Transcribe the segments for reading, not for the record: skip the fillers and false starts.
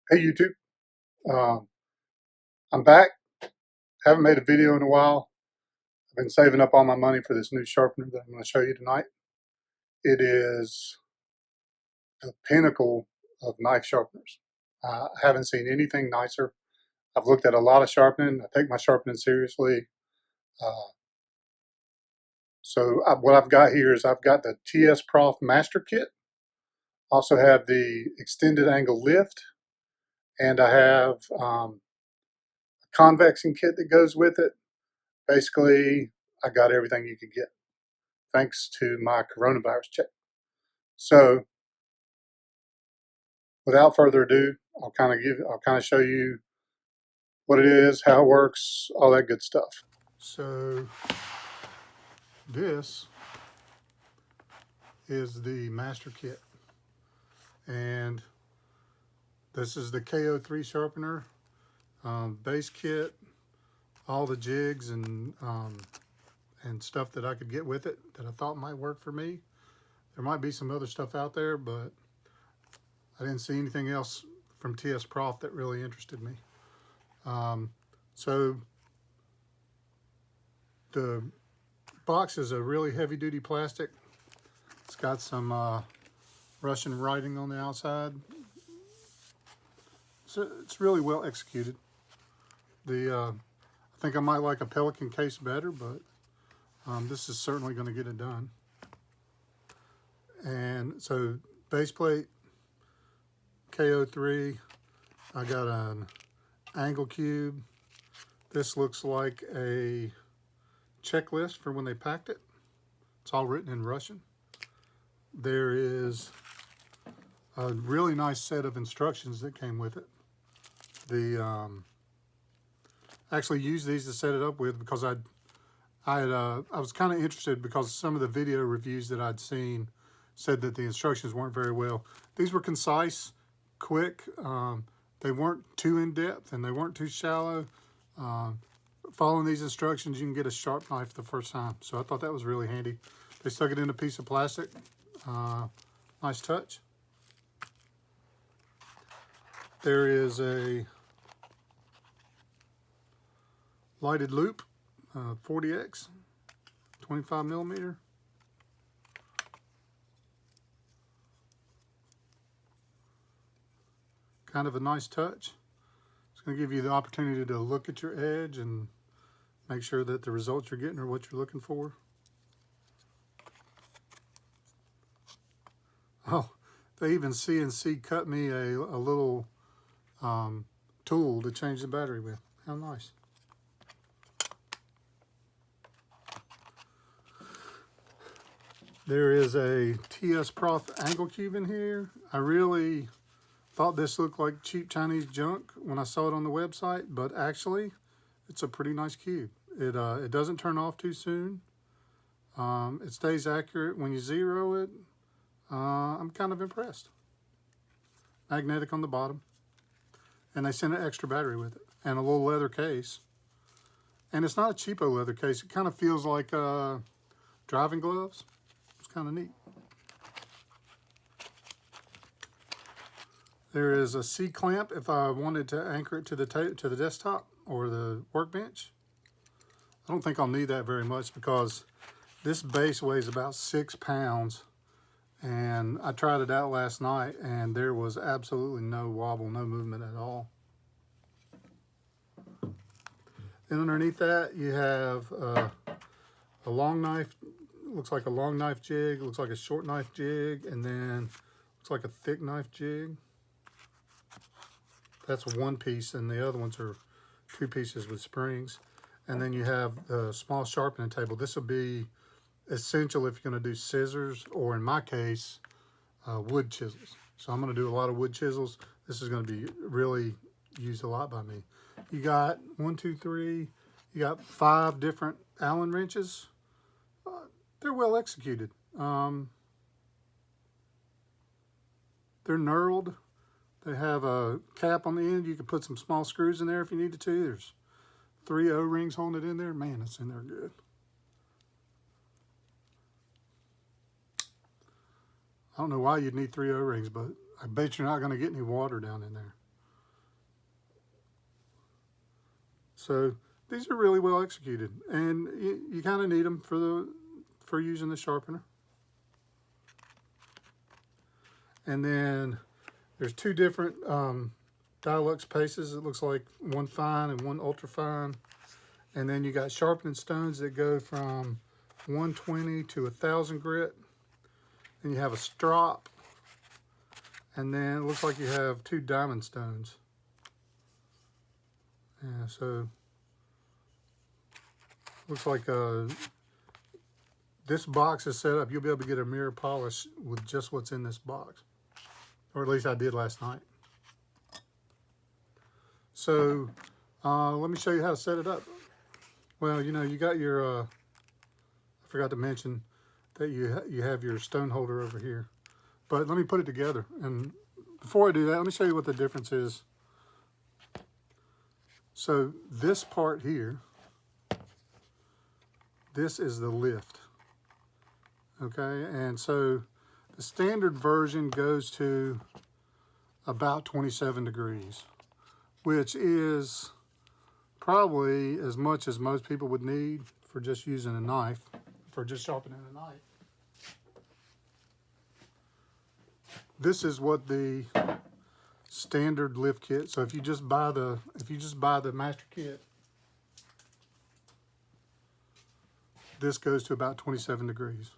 Hey YouTube, um, I'm back. Haven't made a video in a while. I've been saving up all my money for this new sharpener that I'm going to show you tonight. It is the pinnacle of knife sharpeners. I haven't seen anything nicer. I've looked at a lot of sharpening. I take my sharpening seriously. Uh, what I've got here is I've got the TSPROF Master kit. Also have the extended angle lift, and I have a convexing kit that goes with it. Basically, I got everything you could get, thanks to my coronavirus check. So without further ado, I'll kind of show you what it is, how it works, all that good stuff. So this is the master kit, and this is the KO3 sharpener, base kit, all the jigs and stuff that I could get with it that I thought might work for me. There might be some other stuff out there, but I didn't see anything else from TSPROF that really interested me. So the box is a really heavy-duty plastic. It's got some Russian writing on the outside. So it's really well executed. I think I might like a Pelican case better, but this is certainly going to get it done. And so base plate, KO3. I got an angle cube. This looks like a checklist for when they packed it. It's all written in Russian. There is a really nice set of instructions that came with it. I actually used these to set it up with because I was kind of interested because some of the video reviews that I'd seen said that the instructions weren't very well. These were concise, quick. They weren't too in-depth and they weren't too shallow. Following these instructions, you can get a sharp knife the first time. So I thought that was really handy. They stuck it in a piece of plastic. Nice touch. There is a lighted loop, 40X, 25 millimeter. Kind of a nice touch. It's going to give you the opportunity to look at your edge and make sure that the results you're getting are what you're looking for. Oh, they even CNC cut me a little tool to change the battery with. How nice. There is a TSPROF angle cube in here. I really thought this looked like cheap Chinese junk when I saw it on the website, but actually it's a pretty nice cube. It doesn't turn off too soon. It stays accurate when you zero it. I'm kind of impressed. Magnetic on the bottom. And they sent an extra battery with it and a little leather case. And it's not a cheapo leather case. It kind of feels like driving gloves. It's kind of neat. There is a C-clamp if I wanted to anchor it to the desktop or the workbench. I don't think I'll need that very much because this base weighs about 6 pounds. And I tried it out last night and there was absolutely no wobble, no movement at all. And underneath that you have a long knife. Looks like a long knife jig, looks like a short knife jig, and then looks like a thick knife jig. That's one piece, and the other ones are 2 pieces with springs. And then you have the small sharpening table. This will be essential if you're going to do scissors, or in my case, wood chisels. So I'm going to do a lot of wood chisels. This is going to be really used a lot by me. You got 1, 2, 3. You got 5 different Allen wrenches. They're well executed. They're knurled. They have a cap on the end. You can put some small screws in there if you needed to. There's 3 O-rings holding it in there. Man, it's in there good. I don't know why you'd need 3 O-rings, but I bet you're not going to get any water down in there. So these are really well executed, and you kind of need them for using the sharpener. And then there's two different Dilux paces. It looks like one fine and one ultra fine. And then you got sharpening stones that go from 120 to 1,000 grit. And you have a strop. And then it looks like you have two diamond stones. Yeah, so looks like this box is set up. You'll be able to get a mirror polish with just what's in this box. Or at least I did last night. So let me show you how to set it up. Well, you know, you got your, I forgot to mention that you have your stone holder over here. But let me put it together. And before I do that, let me show you what the difference is. So this part here, this is the lift. Okay, and so the standard version goes to about 27 degrees, which is probably as much as most people would need for just using a knife, for just sharpening a knife. This is what the standard lift kit. So if you just buy the master kit, this goes to about 27 degrees.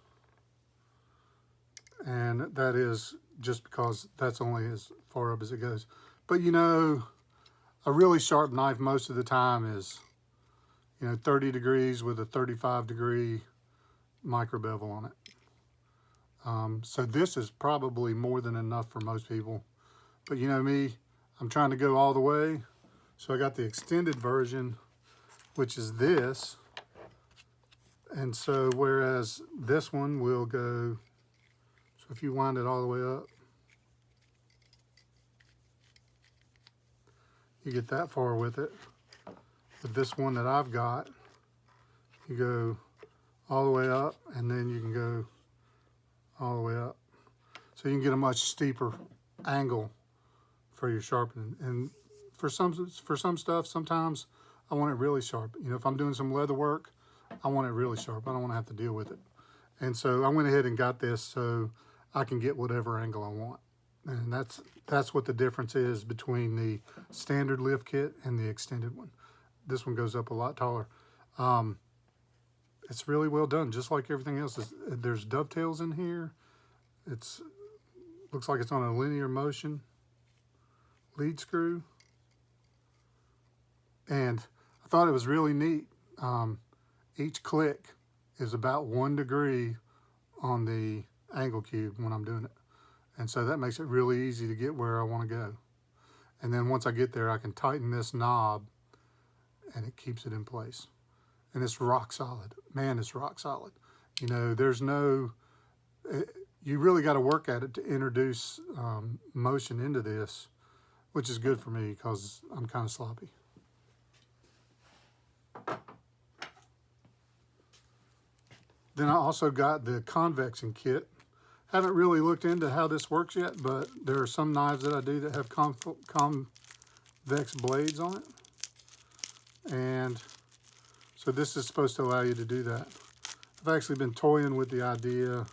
And that is just because that's only as far up as it goes. But you know, a really sharp knife most of the time is, you know, 30 degrees with a 35 degree micro bevel on it. So this is probably more than enough for most people. But you know me, I'm trying to go all the way. So I got the extended version, which is this. And so whereas this one will go, so if you wind it all the way up, you get that far with it. With this one that I've got, you go all the way up, and then you can go all the way up. So you can get a much steeper angle for your sharpening. And for some stuff, sometimes I want it really sharp. You know, if I'm doing some leather work, I want it really sharp. I don't want to have to deal with it. And so I went ahead and got this so I can get whatever angle I want. And that's what the difference is between the standard lift kit and the extended one. This one goes up a lot taller. It's really well done, just like everything else. There's dovetails in here. Looks like it's on a linear motion lead screw. And I thought it was really neat. Each click is about 1 degree on the angle cube when I'm doing it. And so that makes it really easy to get where I want to go. And then once I get there, I can tighten this knob and it keeps it in place. And it's rock solid. Man, it's rock solid. You know, there's no, you really got to work at it to introduce motion into this, which is good for me because I'm kind of sloppy. Then I also got the convexing kit. Haven't really looked into how this works yet, but there are some knives that I do that have convex blades on it. And so this is supposed to allow you to do that. I've actually been toying with the idea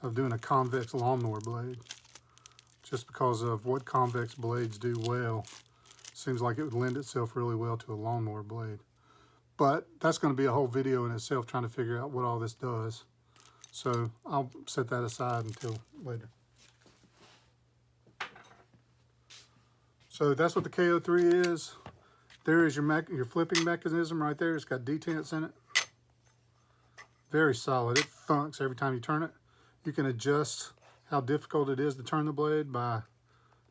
of doing a convex lawnmower blade, just because of what convex blades do well. Seems like it would lend itself really well to a lawnmower blade. But that's going to be a whole video in itself, trying to figure out what all this does. So I'll set that aside until later. So that's what the KO3 is. There is your flipping mechanism right there. It's got detents in it. Very solid. It thunks every time you turn it. You can adjust how difficult it is to turn the blade by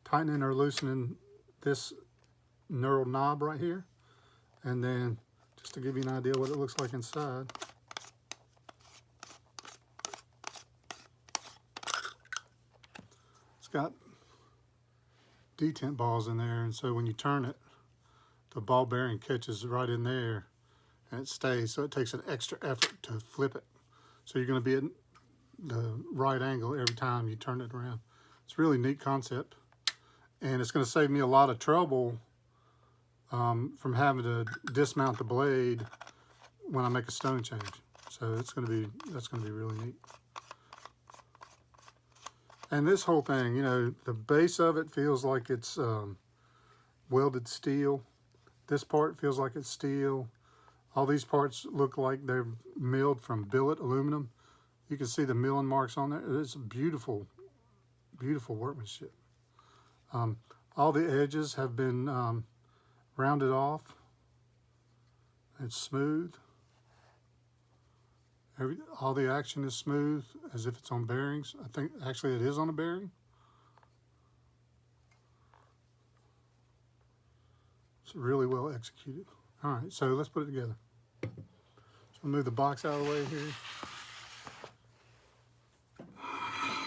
tightening or loosening this knurled knob right here. And then just to give you an idea what it looks like inside. It's got detent balls in there, and so when you turn it, the ball bearing catches right in there and it stays, so it takes an extra effort to flip it. So you're going to be at the right angle every time you turn it around. It's a really neat concept, and it's going to save me a lot of trouble from having to dismount the blade when I make a stone change. So that's gonna be really neat. And this whole thing, you know, the base of it feels like it's welded steel. This part feels like it's steel. All these parts look like they're milled from billet aluminum. You can see the milling marks on there. It's beautiful, beautiful workmanship. All the edges have been rounded off. It's smooth. All the action is smooth, as if it's on bearings. I think actually it is on a bearing. It's really well executed. All right, so let's put it together. So I'll move the box out of the way here.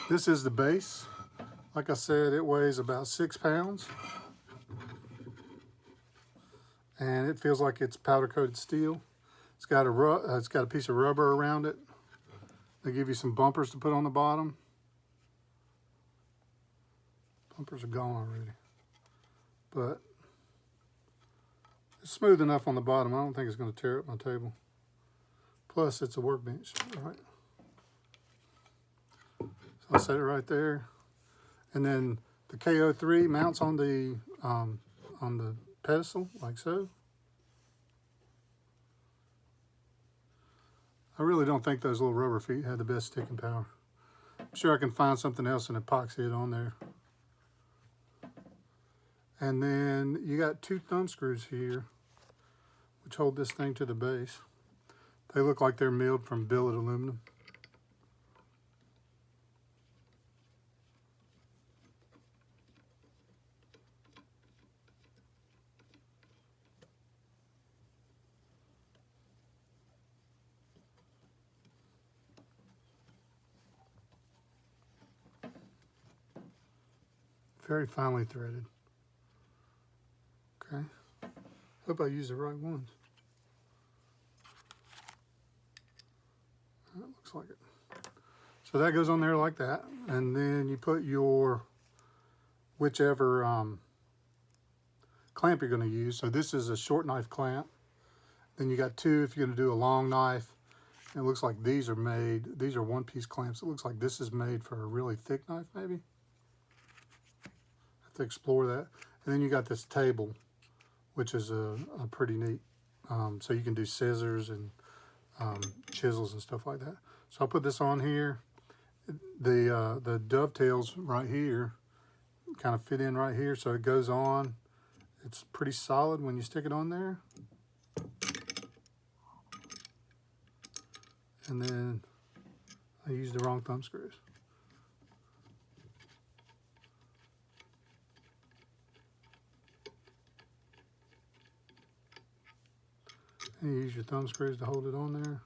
This is the base. Like I said, it weighs about 6 pounds. And it feels like it's powder coated steel. It's got a piece of rubber around it. They give you some bumpers to put on the bottom. Bumpers are gone already. But it's smooth enough on the bottom. I don't think it's going to tear up my table. Plus, it's a workbench. All right. So I'll set it right there. And then the KO3 mounts on the pedestal, like so. I really don't think those little rubber feet had the best sticking power. I'm sure I can find something else and epoxy it on there. And then you got 2 thumb screws here, which hold this thing to the base. They look like they're milled from billet aluminum. Very finely threaded. Okay. Hope I use the right ones. That looks like it. So that goes on there like that. And then you put your whichever clamp you're going to use. So this is a short knife clamp. Then you got 2 if you're going to do a long knife. And it looks like these are 1-piece clamps. It looks like this is made for a really thick knife maybe. To explore that. And then you got this table, which is a pretty neat. So you can do scissors and chisels and stuff like that. So I'll put this on here. The dovetails right here kind of fit in right here, so it goes on. It's pretty solid when you stick it on there. And then I used the wrong thumb screws. And you use your thumb screws to hold it on there.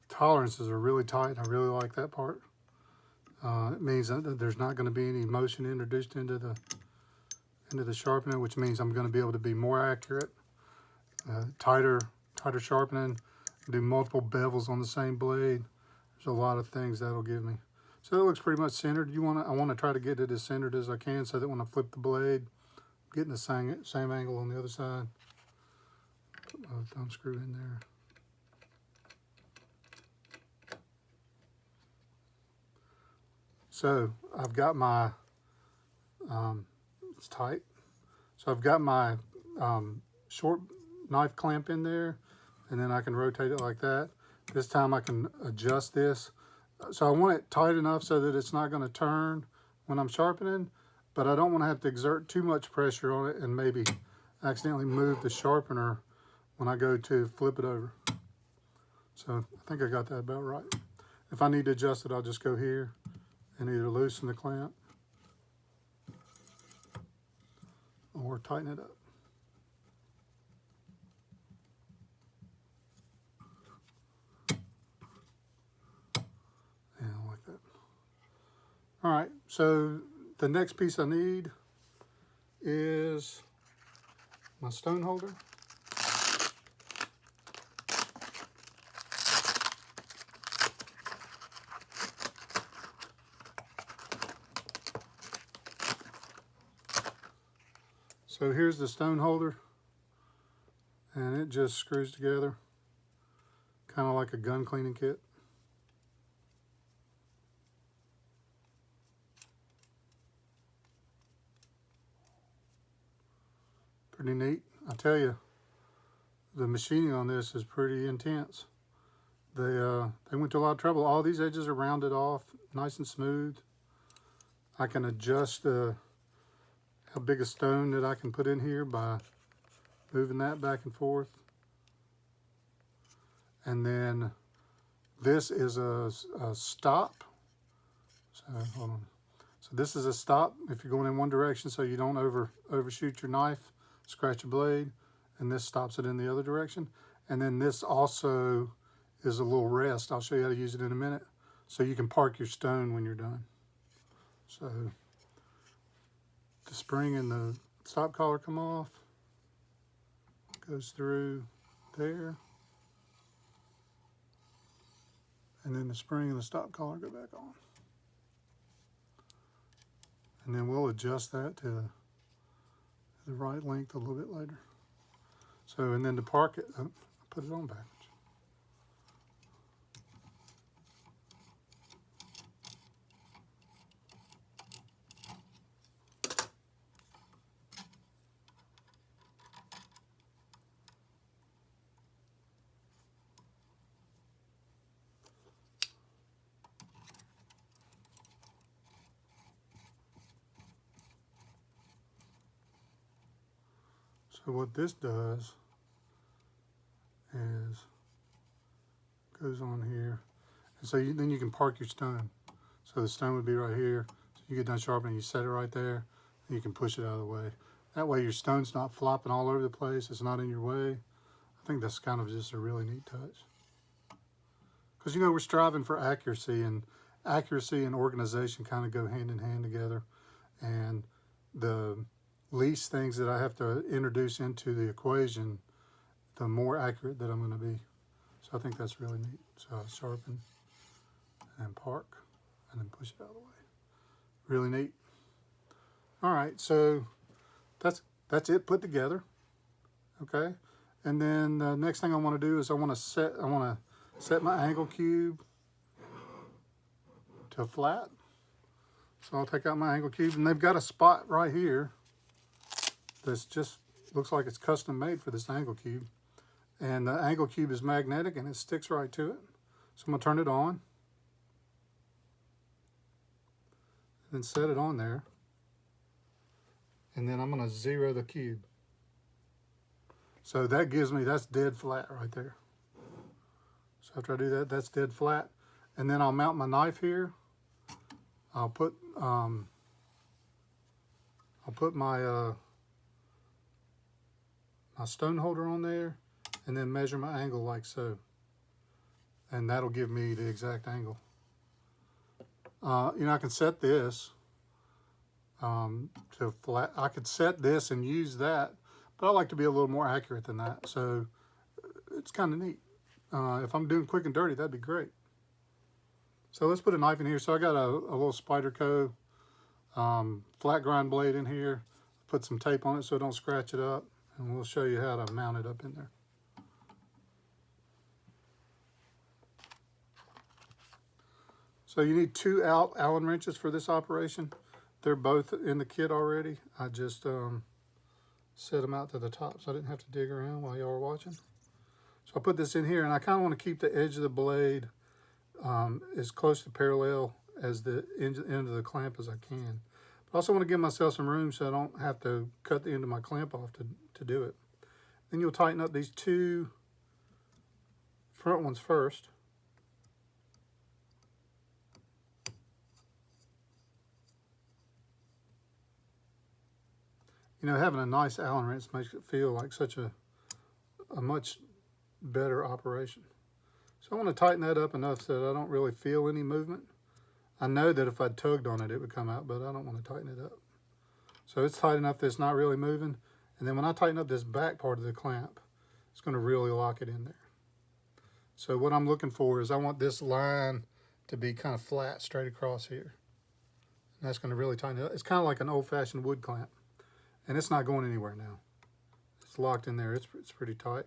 Tolerances are really tight. I really like that part. It means that there's not going to be any motion introduced into the sharpener, which means I'm going to be able to be more accurate. Tighter sharpening. Do multiple bevels on the same blade. There's a lot of things that'll give me. So that looks pretty much centered. I want to try to get it as centered as I can, so that when I flip the blade, I'm getting the same angle on the other side. Put my thumb screw in there. So I've got my, it's tight. So I've got my short knife clamp in there, and then I can rotate it like that. This time I can adjust this. So I want it tight enough so that it's not going to turn when I'm sharpening, but I don't want to have to exert too much pressure on it and maybe accidentally move the sharpener when I go to flip it over. So I think I got that about right. If I need to adjust it, I'll just go here and either loosen the clamp or tighten it up. Yeah, like that. All right, so the next piece I need is my stone holder. So here's the stone holder, and it just screws together, kind of like a gun cleaning kit. Pretty neat. I tell you, the machining on this is pretty intense. They went to a lot of trouble. All these edges are rounded off, nice and smooth. I can adjust how big a stone that I can put in here by moving that back and forth. And then this is a stop. So hold on. So this is a stop if you're going in one direction, so you don't overshoot your knife, scratch your blade, and this stops it in the other direction. And then this also is a little rest. I'll show you how to use it in a minute. So you can park your stone when you're done. So the spring and the stop collar come off, goes through there, and then the spring and the stop collar go back on. And then we'll adjust that to the right length a little bit later. So, and then to park it, put it on backwards. So what this does is goes on here, and so then you can park your stone. So the stone would be right here. So you get done sharpening, you set it right there, and you can push it out of the way. That way your stone's not flopping all over the place. It's not in your way. I think that's kind of just a really neat touch. Because, you know, we're striving for accuracy, and accuracy and organization kind of go hand in hand together. And the least things that I have to introduce into the equation, the more accurate that I'm going to be. So I think that's really neat. So I sharpen and then park and then push it out of the way. Really neat. All right, so that's it put together. Okay, and then the next thing I want to do is I want to set my angle cube to flat. So I'll take out my angle cube, and they've got a spot right here that's just looks like it's custom made for this angle cube. And the angle cube is magnetic and it sticks right to it. So I'm going to turn it on and then set it on there. And then I'm going to zero the cube. So that gives me, that's dead flat right there. So after I do that, that's dead flat. And then I'll mount my knife here. I'll put my my stone holder on there, and then measure my angle like so. And that'll give me the exact angle. You know, I can set this to flat. I could set this and use that, but I like to be a little more accurate than that. So it's kind of neat. If I'm doing quick and dirty, that'd be great. So let's put a knife in here. So I got a little Spyderco flat grind blade in here. Put some tape on it so it don't scratch it up. And we'll show you how to mount it up in there. So you need 2 Allen wrenches for this operation. They're both in the kit already. I just set them out to the top so I didn't have to dig around while y'all were watching. So I put this in here, and I kind of want to keep the edge of the blade as close to parallel as the end of the clamp as I can. But I also want to give myself some room so I don't have to cut the end of my clamp off to do it. Then you'll tighten up these 2 front ones first. You know, having a nice Allen wrench makes it feel like such a much better operation. So I want to tighten that up enough so that I don't really feel any movement. I know that if I tugged on it, it would come out, but I don't want to tighten it up. So it's tight enough that it's not really moving. And then when I tighten up this back part of the clamp, it's going to really lock it in there. So what I'm looking for is I want this line to be kind of flat straight across here. And that's going to really tighten it up. It's kind of like an old-fashioned wood clamp. And it's not going anywhere now. It's locked in there. It's pretty tight.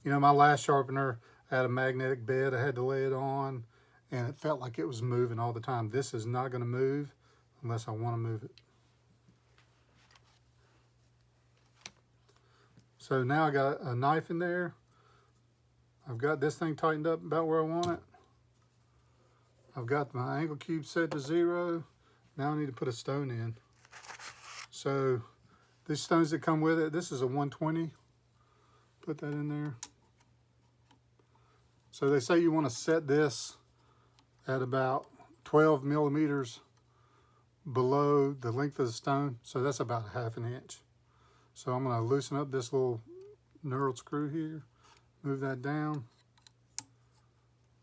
You know, my last sharpener had a magnetic bed. I had to lay it on, and it felt like it was moving all the time. This is not going to move unless I want to move it. So now I got a knife in there. I've got this thing tightened up about where I want it. I've got my angle cube set to 0. Now I need to put a stone in. So these stones that come with it, this is a 120. Put that in there. So they say you want to set this at about 12 millimeters below the length of the stone. So that's about a ½ inch. So I'm going to loosen up this little knurled screw here. Move that down.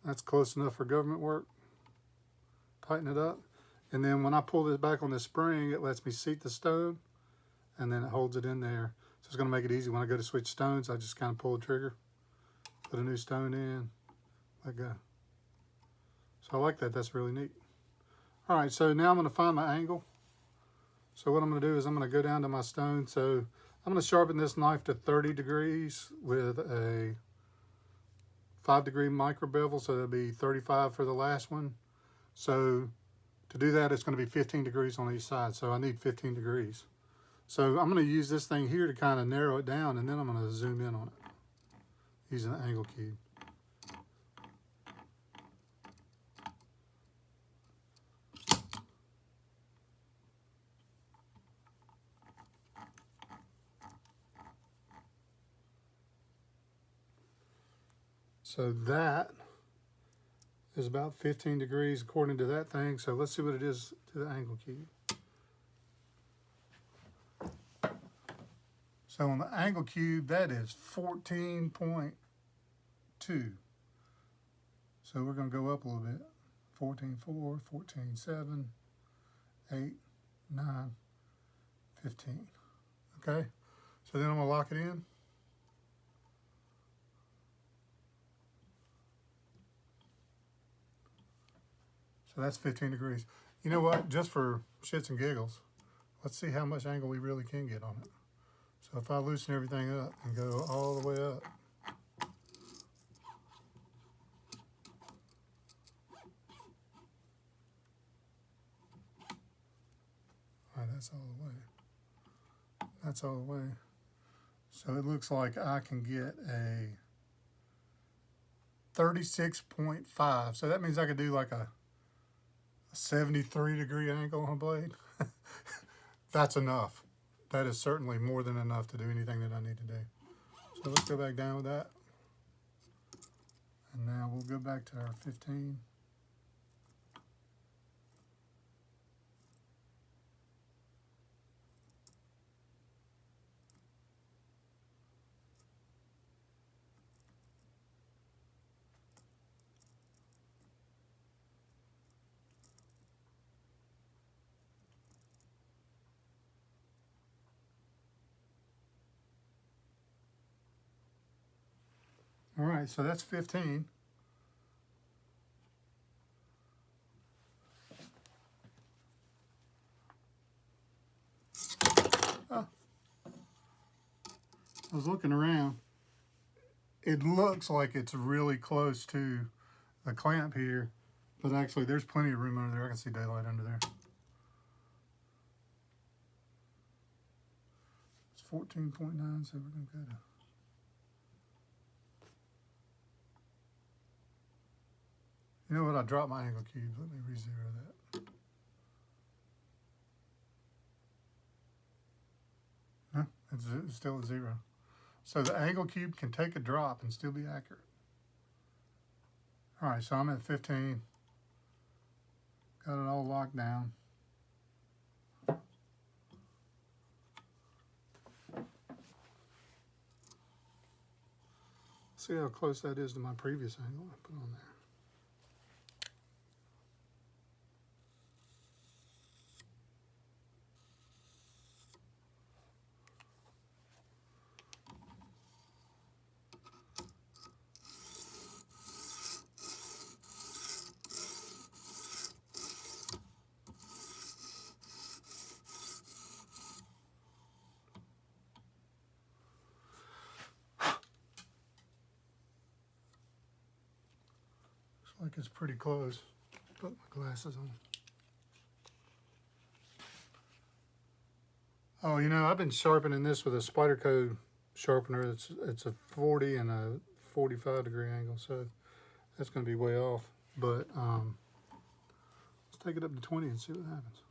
That's close enough for government work. Tighten it up. And then when I pull this back on the spring, it lets me seat the stone. And then it holds it in there. So it's going to make it easy. When I go to switch stones, I just kind of pull the trigger. Put a new stone in. Let go. So I like that. That's really neat. All right, so now I'm going to find my angle. So what I'm going to do is I'm going to go down to my stone. So I'm going to sharpen this knife to 30 degrees with a 5-degree micro bevel. So that'll be 35 for the last one. So to do that, it's going to be 15 degrees on each side. So I need 15 degrees. So I'm going to use this thing here to kind of narrow it down, and then I'm going to zoom in on it using an angle cube. So that is about 15 degrees according to that thing. So let's see what it is to the angle cube. So on the angle cube, that is 14.2. So we're going to go up a little bit. 14.4, 14.7, 8, 9, 15. Okay? So then I'm going to lock it in. So that's 15 degrees. You know what? Just for shits and giggles, let's see how much angle we really can get on it. So if I loosen everything up and go all the way up, all right, that's all the way. That's all the way. So it looks like I can get a 36.5. So that means I could do like a 73-degree angle on a blade. That's enough. That is certainly more than enough to do anything that I need to do. So let's go back down with that. And now we'll go back to our 15. All right, so that's 15. Oh, I was looking around. It looks like it's really close to the clamp here, but actually there's plenty of room under there. I can see daylight under there. It's 14.9, so we're going to go to... You know what? I dropped my angle cube. Let me re-zero that. No, it's still at 0. So the angle cube can take a drop and still be accurate. All right, so I'm at 15. Got it all locked down. see how close that is to my previous angle I put on there. Like it's pretty close. Put my glasses on. Oh, you know, I've been sharpening this with a Spyderco sharpener. It's a 40 and a 45-degree angle, so that's going to be way off. But let's take it up to 20 and see what happens.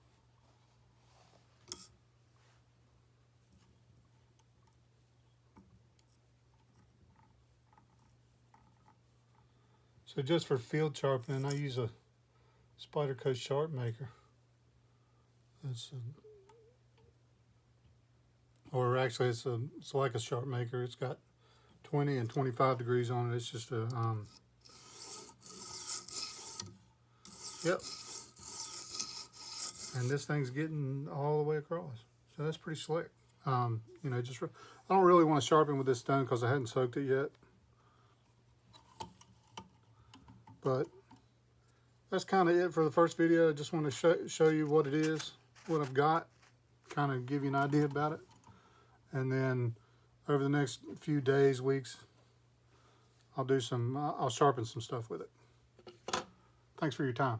So just for field sharpening, I use a Spyderco sharp maker. Or actually, it's like a sharp maker. It's got 20 and 25 degrees on it. It's just a yep. And this thing's getting all the way across, so that's pretty slick. You know, I don't really want to sharpen with this stone because I hadn't soaked it yet. But that's kind of it for the first video. I just want to show you what it is, what I've got, kind of give you an idea about it. And then over the next few days, weeks, I'll sharpen some stuff with it. Thanks for your time.